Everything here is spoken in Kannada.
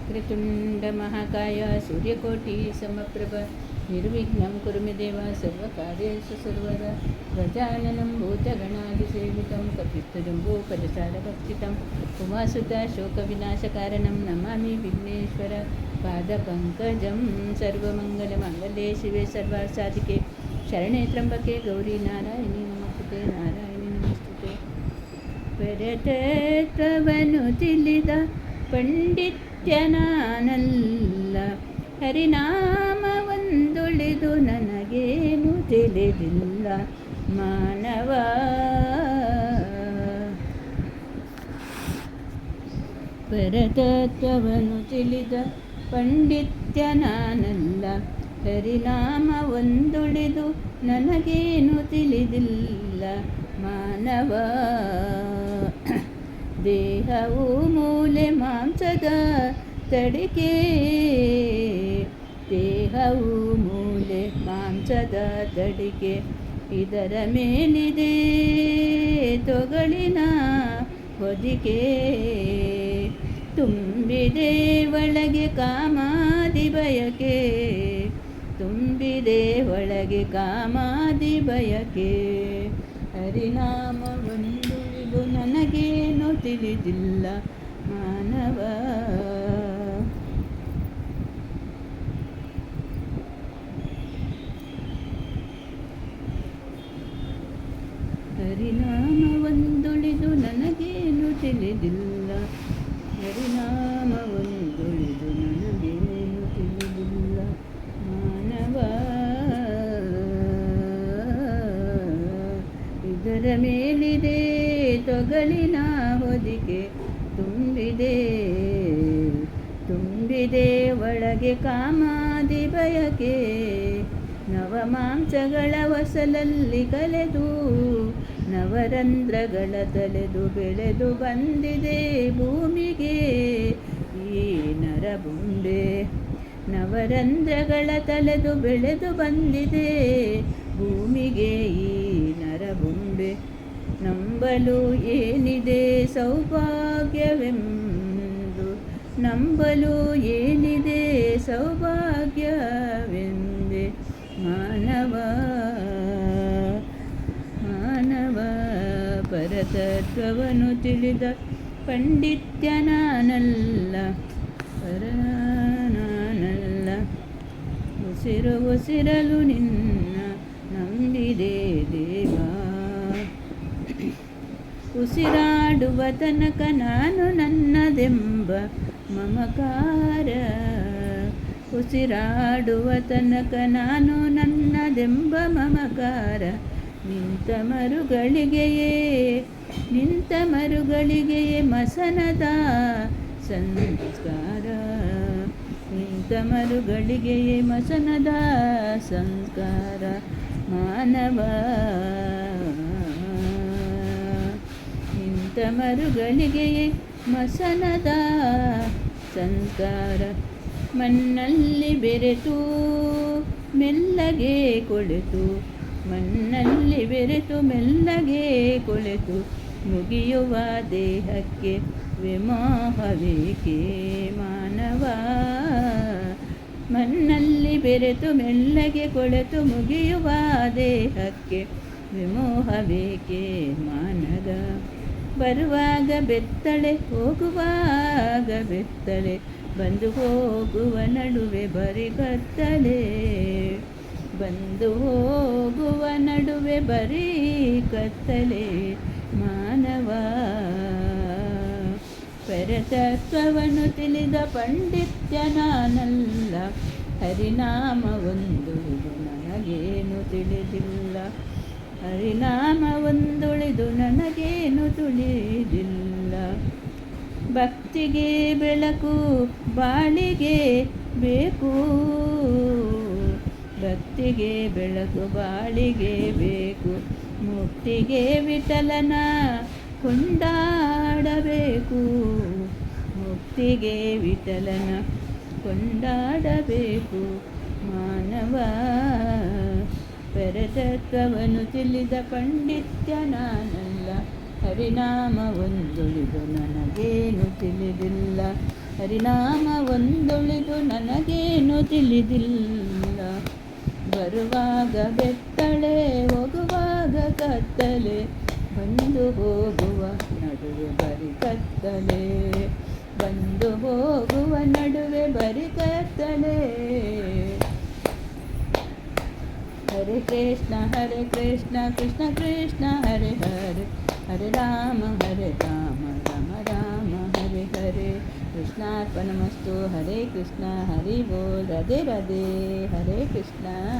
वक्रतुण्डमहाकाय सूर्यकोटिसमप्रभ निर्विघ्नं कुरु मे देव सर्वकार्येषु सर्वदा गजाननं भूतगणादिसेवितं कपित्तजम्बूफलसारभक्षितं उमासुतशोकविनाशकारणं नमामि विघ्नेश्वर पादपङ्कजं सर्वमङ्गलमाङ्गल्ये शिवे सर्वार्थसाधिके शरणे त्र्यम्बके गौरी नारायणी नमस्तुते नारायणी नमस्तुते ಪರತತ್ವವನ್ನು ತಿಳಿದ ಪಂಡಿತ್ಯನಾನಲ್ಲ ಹರಿನಾಮವೊಂದುಳಿದು ನನಗೇನು ತಿಳಿದಿಲ್ಲ ಮಾನವ ಪರತತ್ವವನ್ನು ತಿಳಿದ ಪಂಡಿತ್ಯನಾನಲ್ಲ ಹರಿನಾಮವೊಂದುಳಿದು ನನಗೇನು ತಿಳಿದಿಲ್ಲ ಮಾನವ ದೇಹವು ಮೂಲೆ ಮಾಂಸದ ತಡಿಕೆ ದೇಹವು ಮೂಲೆ ಮಾಂಸದ ತಡಿಕೆ ಇದರ ಮೇಲಿದೆ ತೊಗಳಿನ ಹೊದಿಕೆ ತುಂಬಿದೆ ಒಳಗೆ ಕಾಮಾದಿ ಬಯಕೆ ತುಂಬಿದೆ ಒಳಗೆ ಕಾಮಾದಿ ಬಯಕೆ ಹರಿನಾಮವೊಂದುಳಿದು ನನಗೇನು ತಿಳಿದಿಲ್ಲ ಮಾನವ ಹರಿನಾಮವೊಂದುಳಿದು ನನಗೇನು ತಿಳಿದಿಲ್ಲ ಹರಿನಾಮವೊಂದುಳಿದು ನನಗೇನು ತಿಳಿದಿಲ್ಲ ಮಾನವ ಇದರ ಮೇಲಿದೆ ತೊಗಳಿನ ಹೊದಿಕೆ ತುಂಬಿದೆ ಒಳಗೆ ಕಾಮಾದಿ ಬಯಕೆ ನವಮಾಂಸಗಳ ಹೊಸಲಲ್ಲಿ ಕಲೆದು ನವರಂಧ್ರಗಳ ತಲೆದು ಬೆಳೆದು ಬಂದಿದೆ ಭೂಮಿಗೆ ಈ ನರಬುಂಡೆ ನವರಂಧ್ರಗಳ ತಲೆದು ಬೆಳೆದು ಬಂದಿದೆ ಭೂಮಿಗೆ ಈ ನರಬುಂಡೆ ನಂಬಲು ಏನಿದೆ ಸೌಭಾಗ್ಯವೆಂದು ನಂಬಲು ಏನಿದೆ ಸೌಭಾಗ್ಯವೆಂದೆ ಮಾನವ ಪರತತ್ವವನ್ನು ತಿಳಿದ ಪಂಡಿತ್ಯನಾನಲ್ಲ ಪರನಾನಲ್ಲ ಉಸಿರಲು ನಿನ್ನ ನಂಬಿದೆ ದೇವ ಉಸಿರಾಡುವ ತನಕ ನಾನು ನನ್ನದೆಂಬ ಮಮಕಾರ ಉಸಿರಾಡುವ ತನಕ ನಾನು ನನ್ನದೆಂಬ ಮಮಕಾರ ನಿಂತ ಮರುಗಳಿಗೆಯೇ ಮಸನದ ಸಂಸ್ಕಾರ ನಿಂತ ಮರುಗಳಿಗೆಯೇ ಮಸನದ ಸಂಸ್ಕಾರ ಮಾನವ ನಿಂತ ಮರುಗಳಿಗೆಯೇ ಮಸನದ ಸಂಸ್ಕಾರ ಮಣ್ಣಲ್ಲಿ ಬೆರೆತು ಮೆಲ್ಲಗೆ ಕೊಳೆತು ಮಣ್ಣಲ್ಲಿ ಬೆರೆತು ಮೆಲ್ಲಗೆ ಕೊಳೆತು ಮುಗಿಯುವ ದೇಹಕ್ಕೆ ವಿಮೋಹವೇಕೆ ಮಾನವ ಮಣ್ಣಲ್ಲಿ ಬೆರೆತು ಮೆಲ್ಲಗೆ ಕೊಳೆತು ಮುಗಿಯುವ ದೇಹಕ್ಕೆ ವಿಮೋಹವೇಕೆ ಮಾನವ ಬರುವಾಗ ಬೆತ್ತಳೆ ಹೋಗುವಾಗ ಬೆತ್ತಳೆ ಬಂದು ಹೋಗುವ ನಡುವೆ ಬರಿ ಕತ್ತಲೆ ಬಂದು ಹೋಗುವ ನಡುವೆ ಬರೀ ಕತ್ತಲೆ ಮಾನವ ಪರತತ್ವವನ್ನು ತಿಳಿದ ಪಂಡಿತ್ಯನಾನಲ್ಲ ಹರಿನಾಮವೊಂದುಳಿದು ನನಗೇನು ತಿಳಿದಿಲ್ಲ ಹರಿನಾಮವೊಂದುಳಿದು ನನಗೇನು ತಿಳಿದಿಲ್ಲ ಭಕ್ತಿಗೆ ಬೆಳಕು ಬಾಳಿಗೆ ಬೇಕು ಭಕ್ತಿಗೆ ಬೆಳಕು ಬಾಳಿಗೆ ಬೇಕು ಮುಕ್ತಿಗೆ ವಿಠಲನ ಕೊಂಡಾಡಬೇಕು ಮುಕ್ತಿಗೆ ವಿಠಲನ ಕೊಂಡಾಡಬೇಕು ಮಾನವ ಪರತತ್ವವನ್ನು ತಿಳಿದ ಪಂಡಿತ್ಯ ನಾನಲ್ಲ ಹರಿನಾಮವೊಂದುಳಿದು ನನಗೇನು ತಿಳಿದಿಲ್ಲ ಹರಿನಾಮ ಒಂದೊಳಿದು ನನಗೇನು ತಿಳಿದಿಲ್ಲ. ಬರುವಾಗ ಬೆತ್ತಳೆ ಹೋಗುವಾಗ ಕತ್ತಲೆ, ಬಂದು ಹೋಗುವ ನಡುವೆ ಬರಿ ಕತ್ತಲೆ, ಬಂದು ಹೋಗುವ ನಡುವೆ ಬರಿ ಕತ್ತಲೆ. ಹರೆ ಕೃಷ್ಣ ಕೃಷ್ಣ ಕೃಷ್ಣ ಹರೆ ಹರೆ, ಹರೆ ರಾಮ ರಾಮ ರಾಮ ಹರೆ ಹರೆ. ಕೃಷ್ಣಾರ್ಪಣಮಸ್ತು. ಹರೇ ಕೃಷ್ಣ ಹರಿ ಬೋಲ್. ರಾಧೆ ರಾಧೆ. ಹರೇ ಕೃಷ್ಣ.